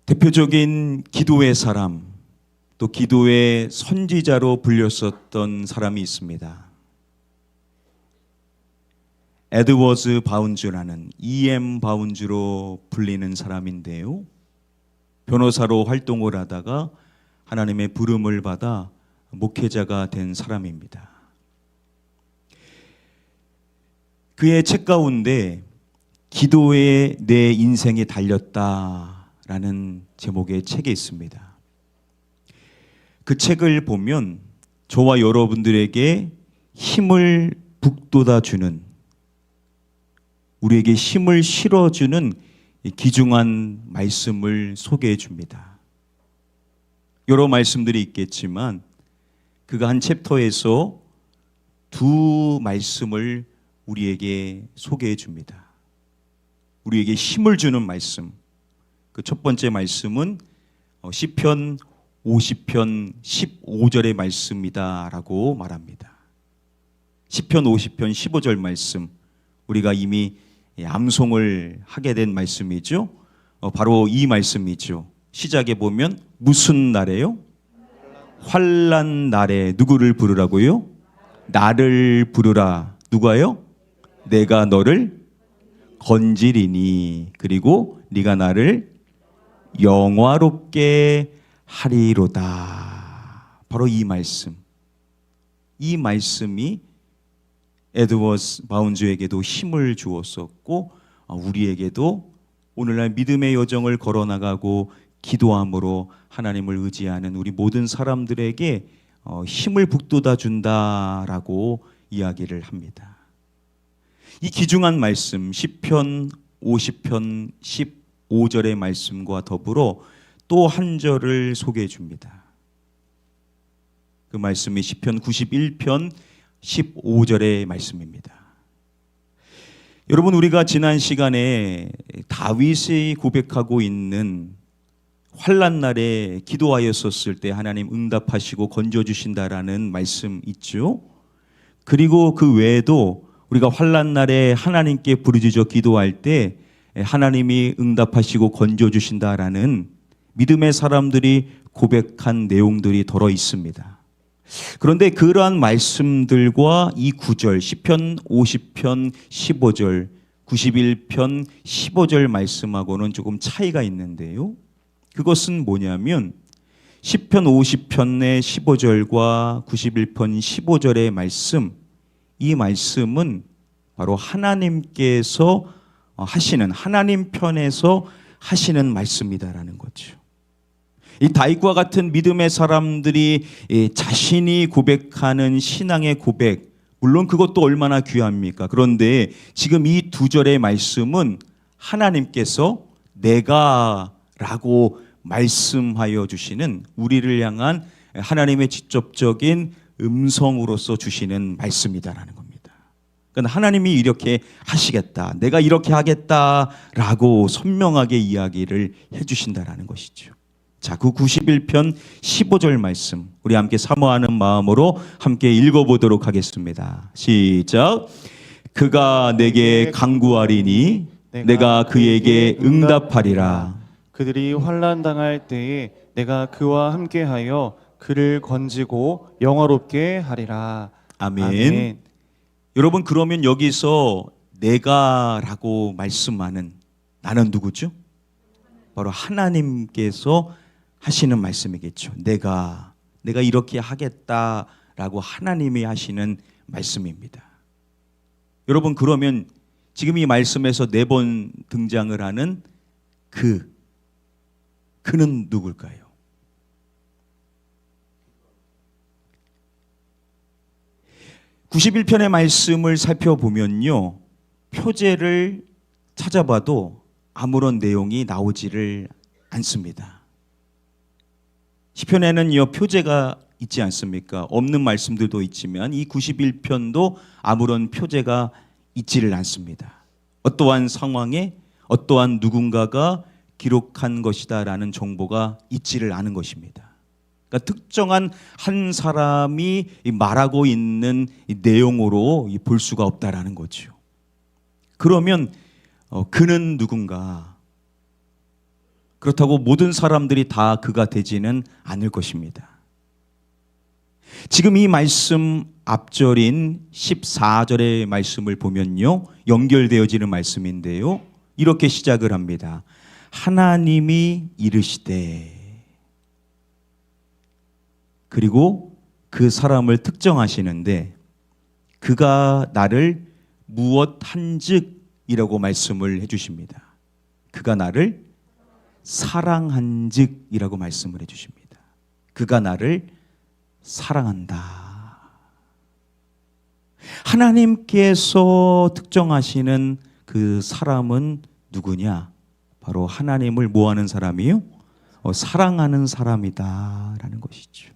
대표적인 기도의 사람, 또 기도의 선지자로 불렸었던 사람이 있습니다. 에드워즈 바운즈라는 E.M. 바운즈로 불리는 사람인데요. 변호사로 활동을 하다가 하나님의 부름을 받아 목회자가 된 사람입니다. 그의 책 가운데 기도에 내 인생이 달렸다라는 제목의 책이 있습니다. 그 책을 보면 저와 여러분들에게 힘을 북돋아주는, 우리에게 힘을 실어주는 귀중한 말씀을 소개해 줍니다. 여러 말씀들이 있겠지만 그가 한 챕터에서 두 말씀을 우리에게 소개해 줍니다. 우리에게 힘을 주는 말씀. 그 첫 번째 말씀은 시편 50편 15절의 말씀이다라고 말합니다. 시편 50편 15절 말씀, 우리가 이미 암송을 하게 된 말씀이죠. 바로 이 말씀이죠. 시작에 보면 무슨 날에요? 환난 날에 누구를 부르라고요? 나를 부르라. 누가요? 내가 너를 건지리니 그리고 네가 나를 영화롭게 하리로다. 바로 이 말씀. 이 말씀이 에드워즈 바운즈에게도 힘을 주었었고 우리에게도 오늘날 믿음의 여정을 걸어나가고 기도함으로 하나님을 의지하는 우리 모든 사람들에게 힘을 북돋아 준다라고 이야기를 합니다. 이 귀중한 말씀 시편 50편 15절의 말씀과 더불어 또 한 절을 소개해 줍니다. 그 말씀이 시편 91편 15절의 말씀입니다. 여러분, 우리가 지난 시간에 다윗이 고백하고 있는 환난 날에 기도하였었을 때 하나님 응답하시고 건져주신다라는 말씀 있죠. 그리고 그 외에도 우리가 환난 날에 하나님께 부르짖어 기도할 때 하나님이 응답하시고 건져주신다라는 믿음의 사람들이 고백한 내용들이 덜어 있습니다. 그런데 그러한 말씀들과 이 구절 시편 50편 15절 91편 15절 말씀하고는 조금 차이가 있는데요. 그것은 뭐냐면 시편 50편의 15절과 91편 15절의 말씀, 이 말씀은 바로 하나님께서 하시는, 하나님 편에서 하시는 말씀이다라는 거죠. 이 다윗과 같은 믿음의 사람들이 자신이 고백하는 신앙의 고백, 물론 그것도 얼마나 귀합니까? 그런데 지금 이 두 절의 말씀은 하나님께서 내가 라고 말씀하여 주시는, 우리를 향한 하나님의 직접적인 음성으로서 주시는 말씀이다라는 겁니다. 그러니까 하나님이 이렇게 하시겠다, 내가 이렇게 하겠다라고 선명하게 이야기를 해주신다라는 것이죠. 자, 그 91편 15절 말씀 우리 함께 사모하는 마음으로 함께 읽어보도록 하겠습니다. 시작. 그가 내게 간구하리니 내가 그에게 응답하리라. 그들이 환난 당할 때에 내가 그와 함께하여 그를 건지고 영화롭게 하리라. 아멘. 아멘. 여러분, 그러면 여기서 내가라고 말씀하는 나는 누구죠? 바로 하나님께서 하시는 말씀이겠죠. 내가 이렇게 하겠다라고 하나님이 하시는 말씀입니다. 여러분, 그러면 지금 이 말씀에서 4번 등장을 하는 그는 누굴까요? (91편의) 말씀을 살펴보면요, 표제를 찾아봐도 아무런 내용이 나오지를 않습니다. 시편에는 표제가 있지 않습니까? 없는 말씀들도 있지만 이 91편도 아무런 표제가 있지를 않습니다. 어떠한 상황에 어떠한 누군가가 기록한 것이다라는 정보가 있지를 않은 것입니다. 그러니까 특정한 한 사람이 말하고 있는 내용으로 볼 수가 없다라는 거죠. 그러면 그는 누군가? 그렇다고 모든 사람들이 다 그가 되지는 않을 것입니다. 지금 이 말씀 앞절인 14절의 말씀을 보면요, 연결되어지는 말씀인데요, 이렇게 시작을 합니다. 하나님이 이르시되, 그리고 그 사람을 특정하시는데 그가 나를 무엇한즉이라고 말씀을 해주십니다. 그가 나를 사랑한즉이라고 말씀을 해주십니다. 그가 나를 사랑한다. 하나님께서 특정하시는 그 사람은 누구냐? 바로 하나님을 뭐하는 사람이요? 사랑하는 사람이다라는 것이죠.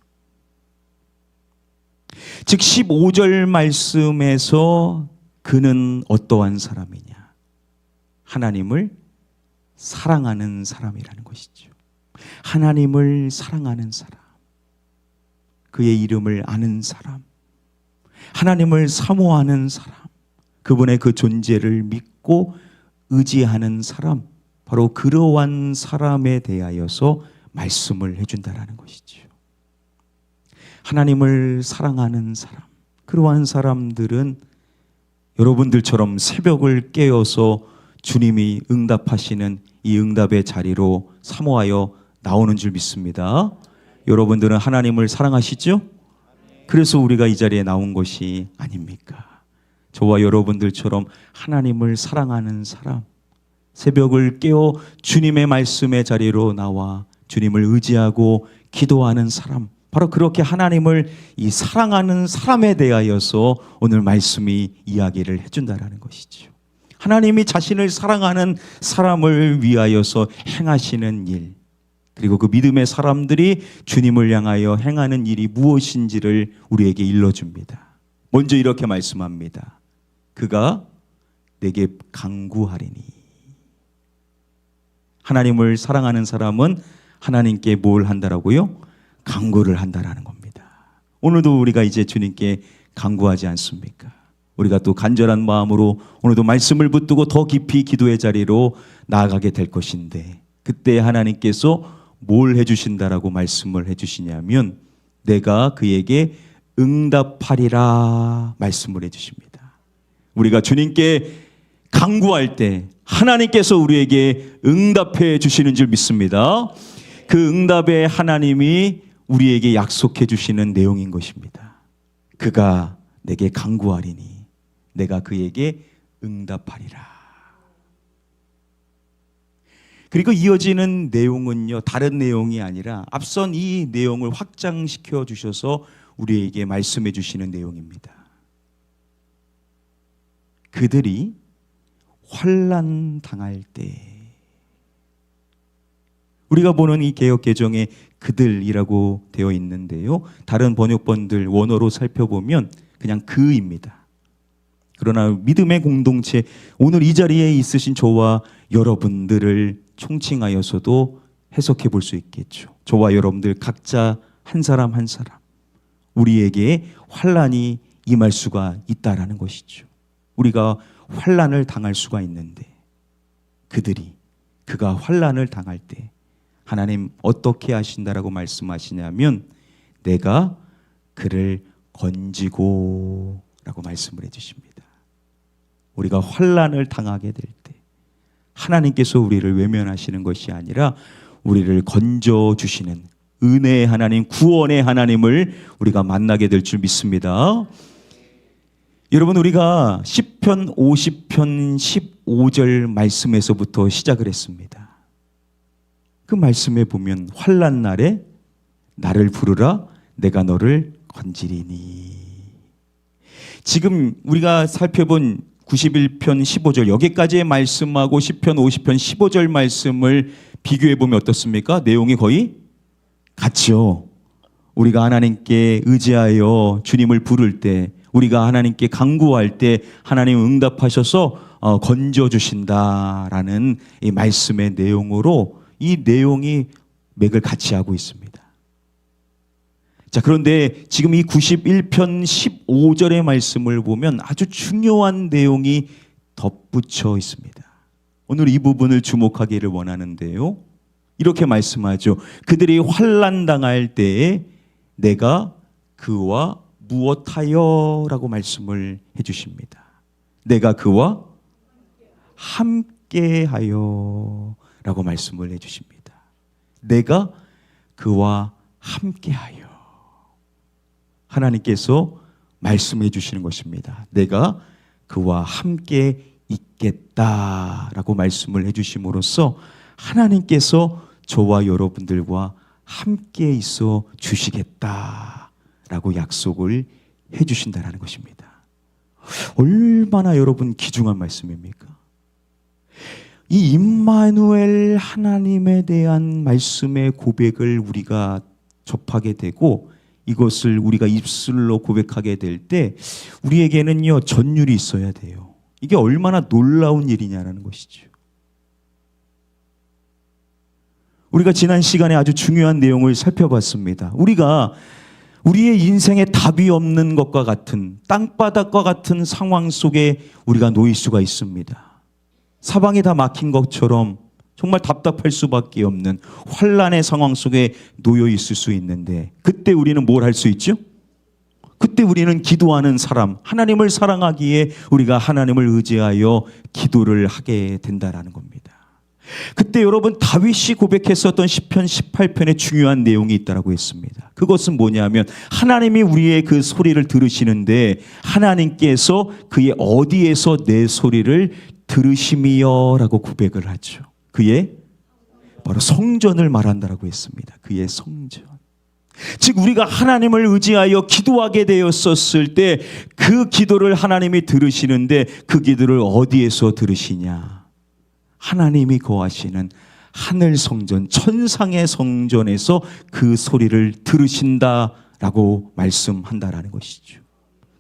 즉 15절 말씀에서 그는 어떠한 사람이냐? 하나님을 사랑하는 사람이라는 것이죠. 하나님을 사랑하는 사람, 그의 이름을 아는 사람, 하나님을 사모하는 사람, 그분의 그 존재를 믿고 의지하는 사람, 바로 그러한 사람에 대하여서 말씀을 해준다라는 것이죠. 하나님을 사랑하는 사람, 그러한 사람들은 여러분들처럼 새벽을 깨어서 주님이 응답하시는 이 응답의 자리로 사모하여 나오는 줄 믿습니다. 여러분들은 하나님을 사랑하시죠? 그래서 우리가 이 자리에 나온 것이 아닙니까? 저와 여러분들처럼 하나님을 사랑하는 사람, 새벽을 깨어 주님의 말씀의 자리로 나와 주님을 의지하고 기도하는 사람, 바로 그렇게 하나님을 이 사랑하는 사람에 대하여서 오늘 말씀이 이야기를 해준다라는 것이죠. 하나님이 자신을 사랑하는 사람을 위하여서 행하시는 일, 그리고 그 믿음의 사람들이 주님을 향하여 행하는 일이 무엇인지를 우리에게 일러줍니다. 먼저 이렇게 말씀합니다. 그가 내게 간구하리니. 하나님을 사랑하는 사람은 하나님께 뭘 한다라고요? 간구를 한다라는 겁니다. 오늘도 우리가 이제 주님께 간구하지 않습니까? 우리가 또 간절한 마음으로 오늘도 말씀을 붙들고 더 깊이 기도의 자리로 나아가게 될 것인데, 그때 하나님께서 뭘 해주신다라고 말씀을 해주시냐면 내가 그에게 응답하리라 말씀을 해주십니다. 우리가 주님께 간구할 때 하나님께서 우리에게 응답해 주시는 줄 믿습니다. 그 응답의 하나님이 우리에게 약속해 주시는 내용인 것입니다. 그가 내게 간구하리니 내가 그에게 응답하리라. 그리고 이어지는 내용은요, 다른 내용이 아니라 앞선 이 내용을 확장시켜 주셔서 우리에게 말씀해 주시는 내용입니다. 그들이 환난 당할 때, 우리가 보는 이 개역 개정에 그들이라고 되어 있는데요, 다른 번역본들 원어로 살펴보면 그냥 그입니다. 그러나 믿음의 공동체, 오늘 이 자리에 있으신 저와 여러분들을 총칭하여서도 해석해 볼 수 있겠죠. 저와 여러분들 각자 한 사람 한 사람 우리에게 환난이 임할 수가 있다라는 것이죠. 우리가 환난을 당할 수가 있는데 그가 환난을 당할 때 하나님 어떻게 하신다라고 말씀하시냐면 내가 그를 건지고 라고 말씀을 해주십니다. 우리가 환난을 당하게 될 때 하나님께서 우리를 외면하시는 것이 아니라 우리를 건져주시는 은혜의 하나님, 구원의 하나님을 우리가 만나게 될 줄 믿습니다. 여러분, 우리가 시편 50편 15절 말씀에서부터 시작을 했습니다. 그 말씀에 보면 환난 날에 나를 부르라 내가 너를 건지리니. 지금 우리가 살펴본 91편 15절 여기까지의 말씀하고 시편 50편 15절 말씀을 비교해 보면 어떻습니까? 내용이 거의 같죠. 우리가 하나님께 의지하여 주님을 부를 때, 우리가 하나님께 간구할 때 하나님 응답하셔서 건져주신다라는 이 말씀의 내용으로 이 내용이 맥을 같이 하고 있습니다. 자, 그런데 지금 이 91편 15절의 말씀을 보면 아주 중요한 내용이 덧붙여 있습니다. 오늘 이 부분을 주목하기를 원하는데요, 이렇게 말씀하죠. 그들이 환난 당할 때에 내가 그와 무엇하여 라고 말씀을 해주십니다. 내가 그와 함께하여 라고 말씀을 해주십니다. 내가 그와 함께하여. 하나님께서 말씀해 주시는 것입니다. 내가 그와 함께 있겠다라고 말씀을 해주심으로써 하나님께서 저와 여러분들과 함께 있어 주시겠다라고 약속을 해주신다는 것입니다. 얼마나 여러분 귀중한 말씀입니까? 이 임마누엘 하나님에 대한 말씀의 고백을 우리가 접하게 되고 이것을 우리가 입술로 고백하게 될 때 우리에게는요 전율이 있어야 돼요. 이게 얼마나 놀라운 일이냐라는 것이죠. 우리가 지난 시간에 아주 중요한 내용을 살펴봤습니다. 우리가 우리의 인생에 답이 없는 것과 같은 땅바닥과 같은 상황 속에 우리가 놓일 수가 있습니다. 사방이 다 막힌 것처럼 정말 답답할 수밖에 없는 환난의 상황 속에 놓여 있을 수 있는데 그때 우리는 뭘 할 수 있죠? 그때 우리는 기도하는 사람, 하나님을 사랑하기에 우리가 하나님을 의지하여 기도를 하게 된다라는 겁니다. 그때 여러분 다윗이 고백했었던 시편 18편에 중요한 내용이 있다라고 했습니다. 그것은 뭐냐면 하나님이 우리의 그 소리를 들으시는데 하나님께서 그의 어디에서 내 소리를 들으심이여라고 고백을 하죠. 그의 바로 성전을 말한다라고 했습니다. 그의 성전. 즉 우리가 하나님을 의지하여 기도하게 되었었을 때 그 기도를 하나님이 들으시는데 그 기도를 어디에서 들으시냐? 하나님이 거하시는 하늘 성전, 천상의 성전에서 그 소리를 들으신다라고 말씀한다라는 것이죠.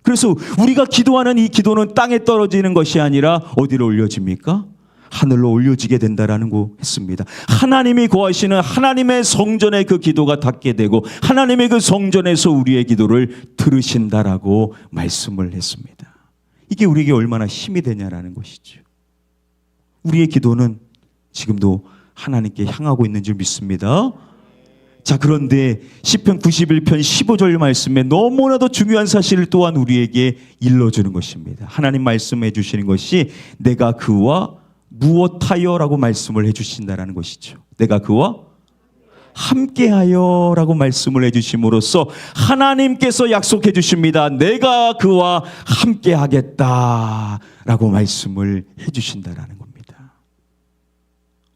그래서 우리가 기도하는 이 기도는 땅에 떨어지는 것이 아니라 어디로 올려집니까? 하늘로 올려지게 된다라는 거 했습니다. 하나님이 거하시는 하나님의 성전에 그 기도가 닿게 되고 하나님의 그 성전에서 우리의 기도를 들으신다라고 말씀을 했습니다. 이게 우리에게 얼마나 힘이 되냐라는 것이죠. 우리의 기도는 지금도 하나님께 향하고 있는 줄 믿습니다. 자, 그런데 시편 91편 15절 말씀에 너무나도 중요한 사실을 또한 우리에게 일러주는 것입니다. 하나님 말씀해 주시는 것이 내가 그와 무엇하여라고 말씀을 해주신다라는 것이죠. 내가 그와 함께하여라고 말씀을 해주심으로써 하나님께서 약속해 주십니다. 내가 그와 함께하겠다라고 말씀을 해주신다라는 겁니다.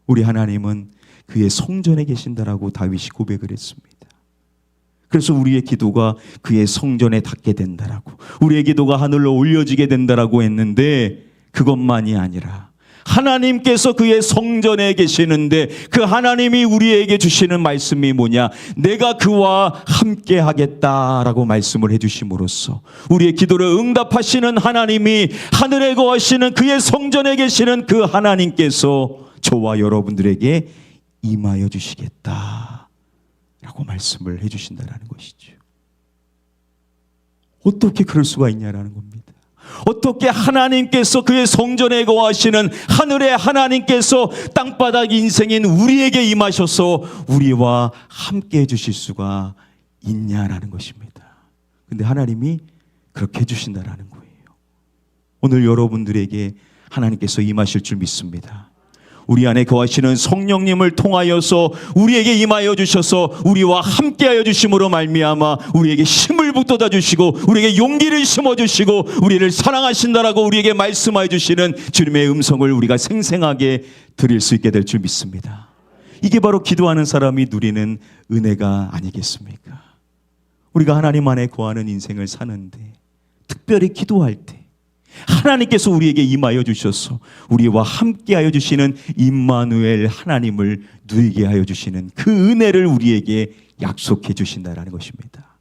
우리 하나님은 그의 성전에 계신다라고 다윗이 고백을 했습니다. 그래서 우리의 기도가 그의 성전에 닿게 된다라고, 우리의 기도가 하늘로 올려지게 된다라고 했는데 그것만이 아니라 하나님께서 그의 성전에 계시는데 그 하나님이 우리에게 주시는 말씀이 뭐냐? 내가 그와 함께 하겠다라고 말씀을 해주심으로써 우리의 기도를 응답하시는 하나님이 하늘에 거하시는 그의 성전에 계시는 그 하나님께서 저와 여러분들에게 임하여 주시겠다라고 말씀을 해주신다라는 것이죠. 어떻게 그럴 수가 있냐라는 겁니다. 어떻게 하나님께서 그의 성전에 거하시는 하늘의 하나님께서 땅바닥 인생인 우리에게 임하셔서 우리와 함께 해주실 수가 있냐라는 것입니다. 근데 하나님이 그렇게 해주신다라는 거예요. 오늘 여러분들에게 하나님께서 임하실 줄 믿습니다. 우리 안에 거하시는 성령님을 통하여서 우리에게 임하여 주셔서 우리와 함께하여 주심으로 말미암아 우리에게 힘을 북돋아 주시고 우리에게 용기를 심어 주시고 우리를 사랑하신다라고 우리에게 말씀하여 주시는 주님의 음성을 우리가 생생하게 들을 수 있게 될 줄 믿습니다. 이게 바로 기도하는 사람이 누리는 은혜가 아니겠습니까? 우리가 하나님 안에 거하는 인생을 사는데 특별히 기도할 때 하나님께서 우리에게 임하여 주셔서 우리와 함께하여 주시는 임마누엘 하나님을 누리게 하여 주시는 그 은혜를 우리에게 약속해 주신다라는 것입니다.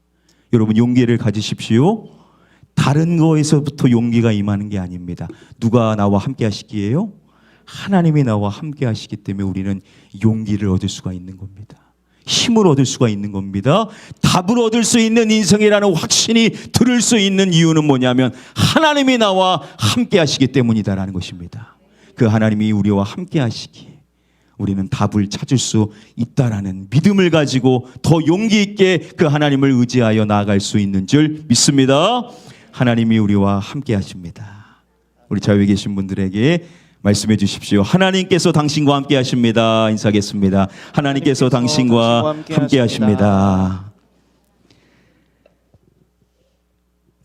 여러분 용기를 가지십시오. 다른 거에서부터 용기가 임하는 게 아닙니다. 누가 나와 함께 하시기에요? 하나님이 나와 함께 하시기 때문에 우리는 용기를 얻을 수가 있는 겁니다. 힘을 얻을 수가 있는 겁니다. 답을 얻을 수 있는 인생이라는 확신이 들을 수 있는 이유는 뭐냐면 하나님이 나와 함께 하시기 때문이다라는 것입니다. 그 하나님이 우리와 함께 하시기에 우리는 답을 찾을 수 있다라는 믿음을 가지고 더 용기 있게 그 하나님을 의지하여 나아갈 수 있는 줄 믿습니다. 하나님이 우리와 함께 하십니다. 우리 자유에 계신 분들에게 말씀해 주십시오. 하나님께서 당신과 함께 하십니다. 인사하겠습니다. 하나님께서 당신과 함께 하십니다.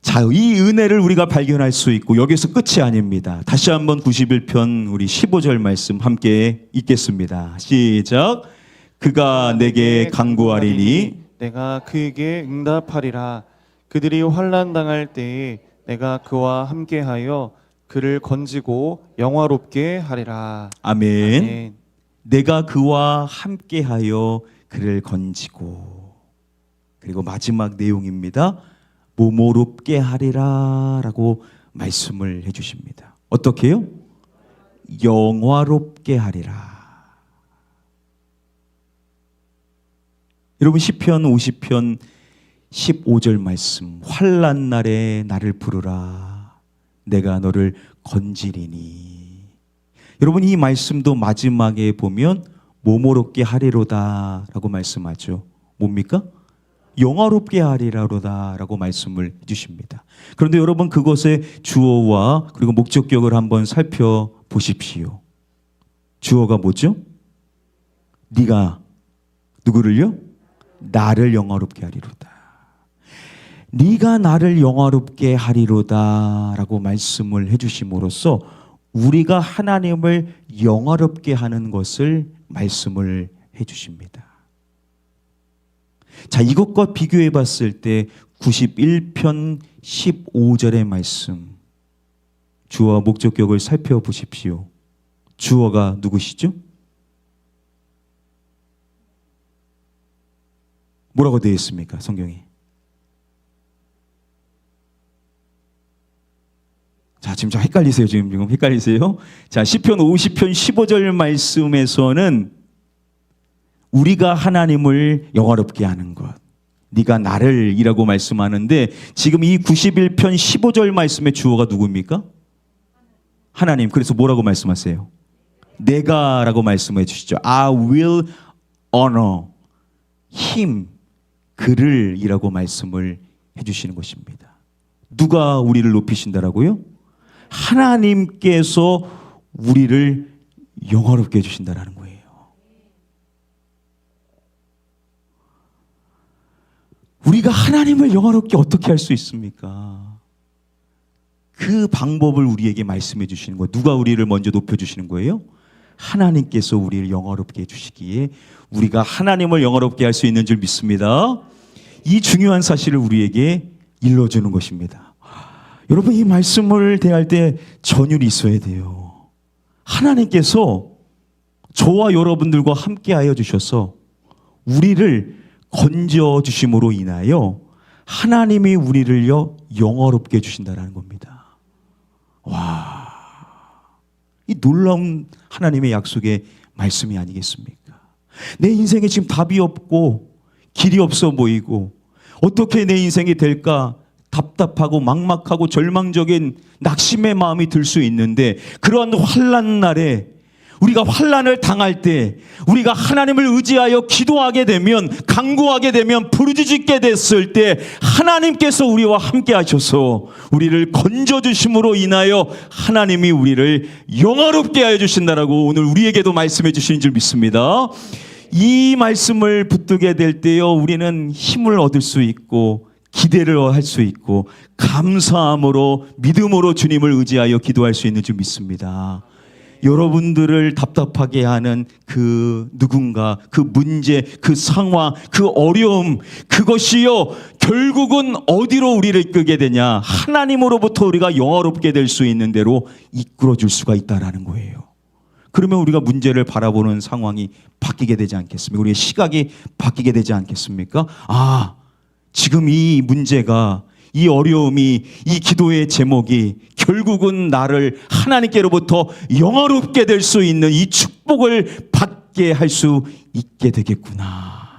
자, 이 은혜를 우리가 발견할 수 있고 여기서 끝이 아닙니다. 다시 한번 91편 우리 15절 말씀 함께 읽겠습니다. 시작. 그가 내게 간구하리니 내가 그에게 응답하리라. 그들이 환난 당할 때에 내가 그와 함께하여 그를 건지고 영화롭게 하리라. 아멘. 아멘. 내가 그와 함께하여 그를 건지고, 그리고 마지막 내용입니다. 모모롭게 하리라 라고 말씀을 해주십니다. 어떻게요? 영화롭게 하리라. 여러분 시편 50편 15절 말씀, 환난 날에 나를 부르라 내가 너를 건지리니. 여러분 이 말씀도 마지막에 보면 모모롭게 하리로다 라고 말씀하죠. 뭡니까? 영화롭게 하리라로다 라고 말씀을 해주십니다. 그런데 여러분 그것의 주어와 그리고 목적격을 한번 살펴보십시오. 주어가 뭐죠? 네가 누구를요? 나를 영화롭게 하리로다. 네가 나를 영화롭게 하리로다 라고 말씀을 해주심으로써 우리가 하나님을 영화롭게 하는 것을 말씀을 해주십니다. 자, 이것과 비교해 봤을 때 91편 15절의 말씀, 주어와 목적격을 살펴보십시오. 주어가 누구시죠? 뭐라고 되어 있습니까? 성경에. 자, 지금 좀 헷갈리세요. 지금 헷갈리세요. 자, 시편 50편 15절 말씀에서는 우리가 하나님을 영화롭게 하는 것, 네가 나를 이라고 말씀하는데, 지금 이 91편 15절 말씀의 주어가 누구입니까? 하나님. 그래서 뭐라고 말씀하세요? 내가 라고 말씀해 주시죠. I will honor him, 그를 이라고 말씀을 해주시는 것입니다. 누가 우리를 높이신다라고요? 하나님께서 우리를 영화롭게 해주신다라는 거예요. 우리가 하나님을 영화롭게 어떻게 할 수 있습니까? 그 방법을 우리에게 말씀해 주시는 거예요. 누가 우리를 먼저 높여주시는 거예요? 하나님께서 우리를 영화롭게 해주시기에 우리가 하나님을 영화롭게 할 수 있는 줄 믿습니다. 이 중요한 사실을 우리에게 일러주는 것입니다. 여러분 이 말씀을 대할 때 전율이 있어야 돼요. 하나님께서 저와 여러분들과 함께하여 주셔서 우리를 건져주심으로 인하여 하나님이 우리를요 영화롭게 해주신다는 겁니다. 와, 이 놀라운 하나님의 약속의 말씀이 아니겠습니까? 내 인생에 지금 답이 없고 길이 없어 보이고 어떻게 내 인생이 될까 답답하고 막막하고 절망적인 낙심의 마음이 들 수 있는데, 그러한 환난 날에 우리가 환난을 당할 때 우리가 하나님을 의지하여 기도하게 되면, 간구하게 되면, 부르짖게 됐을 때 하나님께서 우리와 함께 하셔서 우리를 건져주심으로 인하여 하나님이 우리를 영화롭게 하여 주신다라고 오늘 우리에게도 말씀해 주시는 줄 믿습니다. 이 말씀을 붙들게 될 때요 우리는 힘을 얻을 수 있고 기대를 할 수 있고 감사함으로 믿음으로 주님을 의지하여 기도할 수 있는 줄 믿습니다. 여러분들을 답답하게 하는 그 누군가, 그 문제, 그 상황, 그 어려움, 그것이요 결국은 어디로 우리를 이끌게 되냐? 하나님으로부터 우리가 영화롭게 될 수 있는 대로 이끌어 줄 수가 있다라는 거예요. 그러면 우리가 문제를 바라보는 상황이 바뀌게 되지 않겠습니까? 우리의 시각이 바뀌게 되지 않겠습니까? 아, 지금 이 문제가, 이 어려움이, 이 기도의 제목이 결국은 나를 하나님께로부터 영화롭게 될 수 있는 이 축복을 받게 할 수 있게 되겠구나.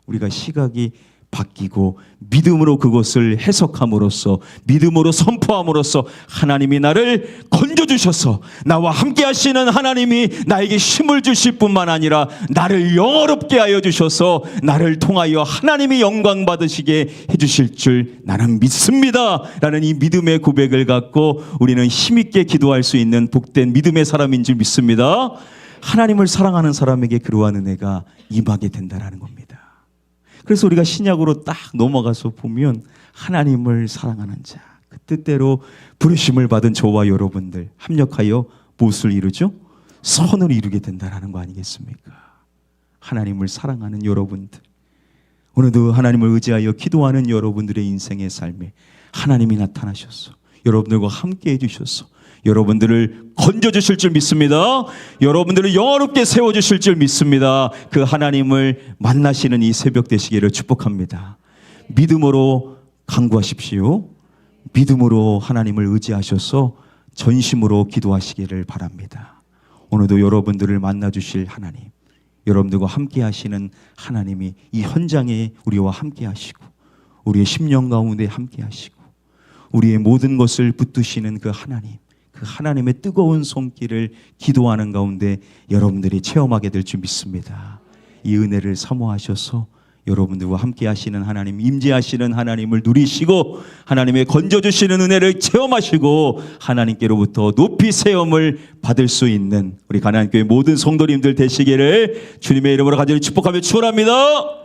우리가 시각이 바뀌고 믿음으로 그것을 해석함으로써 믿음으로 선포함으로써 하나님이 나를 건져주셔서 나와 함께 하시는 하나님이 나에게 힘을 주실 뿐만 아니라 나를 영화롭게 하여 주셔서 나를 통하여 하나님이 영광 받으시게 해주실 줄 나는 믿습니다 라는 이 믿음의 고백을 갖고 우리는 힘있게 기도할 수 있는 복된 믿음의 사람인 줄 믿습니다. 하나님을 사랑하는 사람에게 그러한 은혜가 임하게 된다는 겁니다. 그래서 우리가 신약으로 딱 넘어가서 보면 하나님을 사랑하는 자, 그 뜻대로 부르심을 받은 저와 여러분들 합력하여 무엇을 이루죠? 선을 이루게 된다는 거 아니겠습니까? 하나님을 사랑하는 여러분들, 오늘도 하나님을 의지하여 기도하는 여러분들의 인생의 삶에 하나님이 나타나셔서 여러분들과 함께 해주셔서 여러분들을 건져주실 줄 믿습니다. 여러분들을 영화롭게 세워주실 줄 믿습니다. 그 하나님을 만나시는 이 새벽 되시기를 축복합니다. 믿음으로 간구하십시오. 믿음으로 하나님을 의지하셔서 전심으로 기도하시기를 바랍니다. 오늘도 여러분들을 만나주실 하나님, 여러분들과 함께 하시는 하나님이 이 현장에 우리와 함께 하시고 우리의 심령 가운데 함께 하시고 우리의 모든 것을 붙드시는 그 하나님, 그 하나님의 뜨거운 손길을 기도하는 가운데 여러분들이 체험하게 될 줄 믿습니다. 이 은혜를 사모하셔서 여러분들과 함께 하시는 하나님, 임재하시는 하나님을 누리시고 하나님의 건져주시는 은혜를 체험하시고 하나님께로부터 높이 세움을 받을 수 있는 우리 가나안교회 모든 성도님들 되시기를 주님의 이름으로 간절히 축복하며 축원합니다.